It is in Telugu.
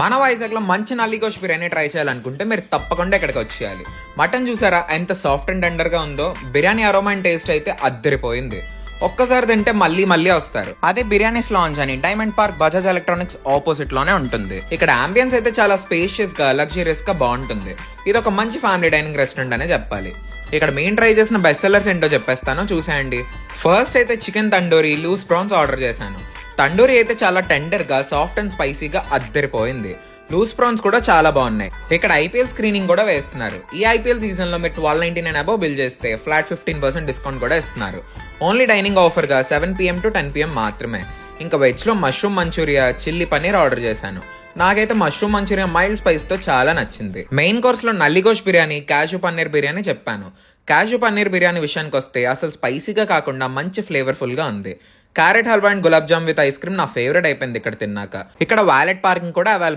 మన వైజాగ్లో మంచి నల్లిగోష్ బిర్యానీ ట్రై చేయాలనుకుంటే మీరు తప్పకుండా ఇక్కడికి వచ్చేయాలి. మటన్ చూసారా ఎంత సాఫ్ట్ అండ్ టెండర్గా ఉందో. బిర్యానీ అరోమా అండ్ టేస్ట్ అయితే అద్దరిపోయింది. ఒక్కసారి తింటే మళ్ళీ మళ్ళీ వస్తారు. అదే బిర్యానీస్ లాంజ్ అని diamond park Bajaj electronics opposite లోనే ఉంటుంది. ఇక్కడ అంబియన్స్ అయితే చాలా స్పేషియస్ గా లగ్జరియస్ గా బాగుంటుంది. ఇది ఒక మంచి ఫ్యామిలీ డైనింగ్ రెస్టారెంట్ అనే చెప్పాలి. ఇక్కడ మెయిన్ ట్రై చేసిన బెస్ట్ సెల్లర్స్ ఏంటో చెప్పేస్తాను, చూసేయండి. ఫస్ట్ అయితే chicken tandoori loose prawns order చేశాను. తండూరి అయితే చాలా టెండర్ గా సాఫ్ట్ అండ్ స్పైసీగా అద్దరిపోయింది. లూస్ ప్రాన్స్ కూడా చాలా బాగున్నాయి. ఇక్కడ ఐపీఎల్ స్క్రీనింగ్ కూడా వేస్తున్నారు. ఈ ఐపీఎల్ సీజన్ లో మీరు 1299 అబౌవ్ బిల్ చేస్తే ఫ్లాట్ 15% డిస్కౌంట్ కూడా ఇస్తున్నారు. ఓన్లీ డైనింగ్ ఆఫర్ గా 7 PM to 10 PM మాత్రమే. ఇంకా వెజ్ లో mushroom manchurian, chilli paneer order చేశాను. నాకైతే మష్రూమ్ మంచూరియా మైల్డ్ స్పైస్ తో చాలా నచ్చింది. మెయిన్ కోర్స్ లో నల్లిగోష్ బిర్యానీ, కాజు పన్నీర్ బిర్యానీ చెప్పాను. కాజు పన్నీర్ బిర్యానీ విషయానికి వస్తే అసలు స్పైసీగా కాకుండా మంచి ఫ్లేవర్ఫుల్ గా ఉంది. Carrot halwa and gulab jam with ice cream నా ఫేవరెట్ అయిపోయింది ఇక్కడ తిన్నాక. ఇక్కడ వాలెట్ పార్కింగ్ కూడా అవైలబుల్.